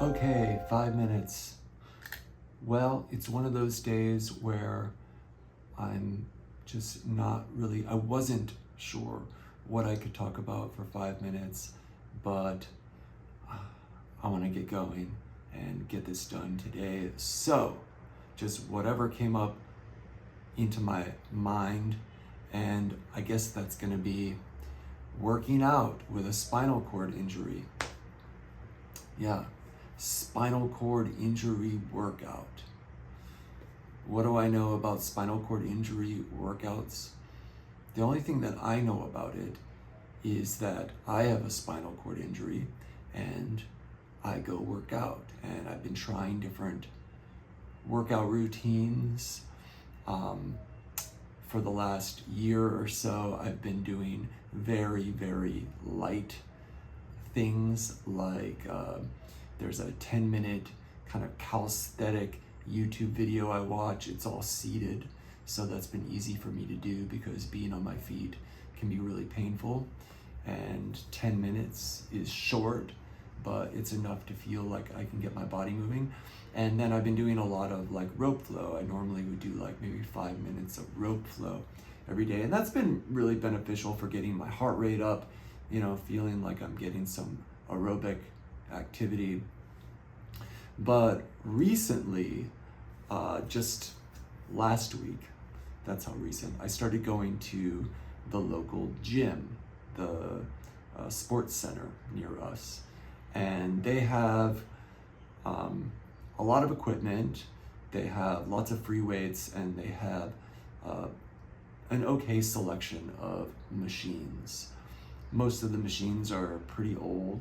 Okay, 5 minutes. Well, it's one of those days where I'm just not really, I wasn't sure what I could talk about for 5 minutes, but I want to get going and get this done today. So, just whatever came up into my mind, and I guess that's going to be working out with a spinal cord injury. Yeah, spinal cord injury workout. What do I know about spinal cord injury workouts? The only thing that I know about it is that I have a spinal cord injury and I go work out, and I've been trying different workout routines. For the last year or so, I've been doing very, very light things like there's a 10-minute kind of calisthenic YouTube video I watch. It's all seated, so that's been easy for me to do because being on my feet can be really painful, and 10 minutes is short, but it's enough to feel like I can get my body moving. And then I've been doing a lot of like rope flow. I normally would do like maybe 5 minutes of rope flow every day, and that's been really beneficial for getting my heart rate up, feeling like I'm getting some aerobic activity. But recently, just last week, that's how recent, I started going to the local gym, the sports center near us. And they have a lot of equipment, they have lots of free weights, and they have an okay selection of machines. Most of the machines are pretty old,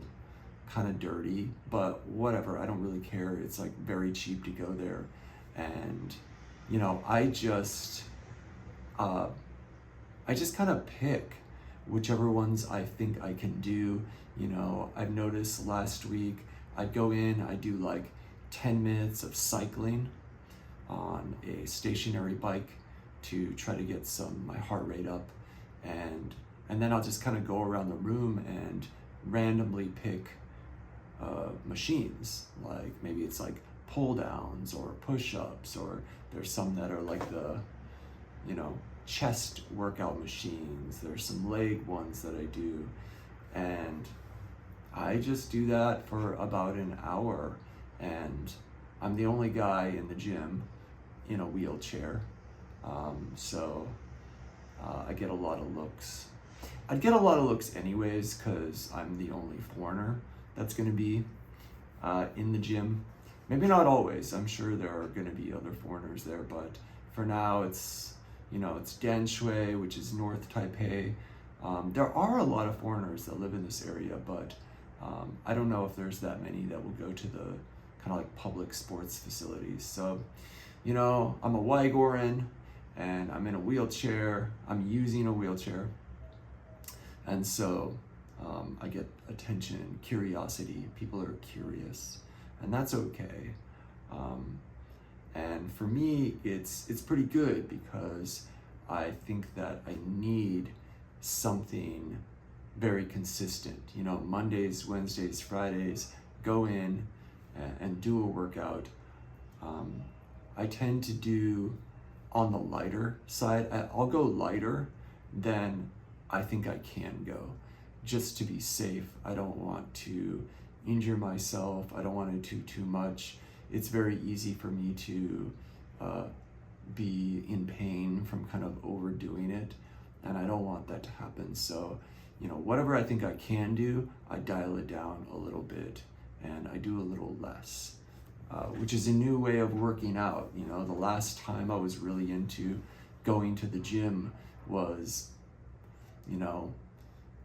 kind of dirty, but whatever, I don't really care. It's like very cheap to go there. And I just kind of pick whichever ones I think I can do. I've noticed last week I'd go in, I do like 10 minutes of cycling on a stationary bike to try to get my heart rate up, and then I'll just kind of go around the room and randomly pick machines. Like maybe it's like pull downs or push-ups, or there's some that are like the chest workout machines. There's some leg ones that I do, and I just do that for about an hour. And I'm the only guy in the gym in a wheelchair, so I get a lot of looks. I'd get a lot of looks anyways because I'm the only foreigner that's going to be in the gym. Maybe not always. I'm sure there are going to be other foreigners there, but for now it's Dan Shui, which is North Taipei. There are a lot of foreigners that live in this area, but I don't know if there's that many that will go to the kind of like public sports facilities. So, I'm a Wygoran, and I'm in a wheelchair. I'm using a wheelchair. And so I get attention, curiosity. People are curious, and that's okay. And for me, it's pretty good because I think that I need something very consistent. Mondays, Wednesdays, Fridays, go in and do a workout. I tend to do on the lighter side. I'll go lighter than I think I can go, just to be safe. I don't want to injure myself. I don't want to do too much. It's very easy for me to be in pain from kind of overdoing it, and I don't want that to happen. So, whatever I think I can do, I dial it down a little bit, and I do a little less, which is a new way of working out. The last time I was really into going to the gym was,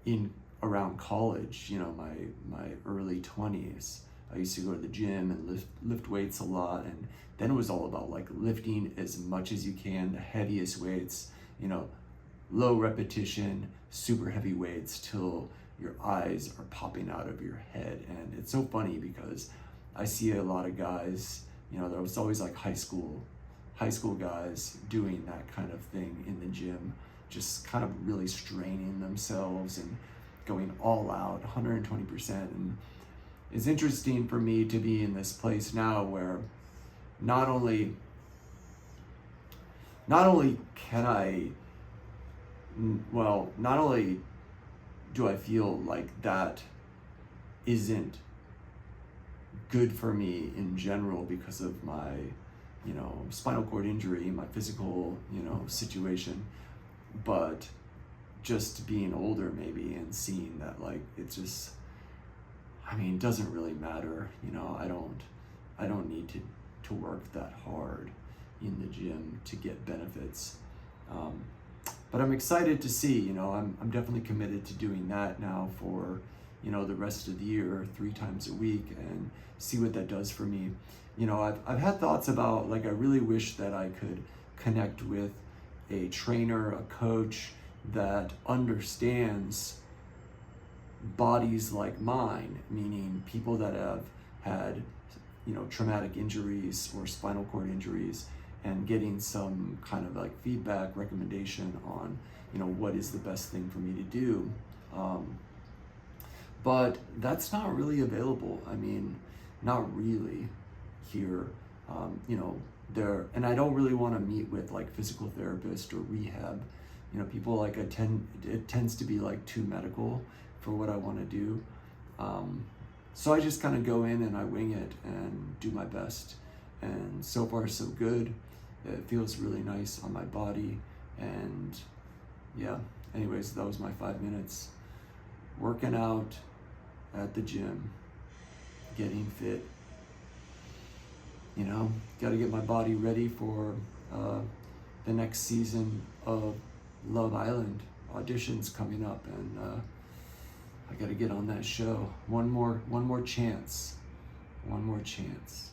in around college, my early 20s. I used to go to the gym and lift weights a lot, and then it was all about like lifting as much as you can, the heaviest weights, low repetition, super heavy weights till your eyes are popping out of your head. And it's so funny because I see a lot of guys, there was always like high school guys doing that kind of thing in the gym, just kind of really straining themselves and going all out, 120%. And it's interesting for me to be in this place now where not only can I, not only do I feel like that isn't good for me in general because of my, spinal cord injury, my physical, situation, but just being older maybe and seeing that like it's just, it doesn't really matter, I don't need to work that hard in the gym to get benefits. But I'm excited to see, I'm definitely committed to doing that now for, the rest of the year, 3 times a week, and see what that does for me. I've had thoughts about, like, I really wish that I could connect with a trainer, a coach that understands bodies like mine, meaning people that have had, traumatic injuries or spinal cord injuries, and getting some kind of like feedback, recommendation on, what is the best thing for me to do. But that's not really available. Not really here. And I don't really want to meet with like physical therapists or rehab. People like it tends to be like too medical for what I want to do. So I just kind of go in and I wing it and do my best. And so far so good. It feels really nice on my body. And yeah, anyways, that was my 5 minutes. Working out at the gym, getting fit. Got to get my body ready for the next season of Love Island. Auditions coming up, and I got to get on that show. One more chance. One more chance.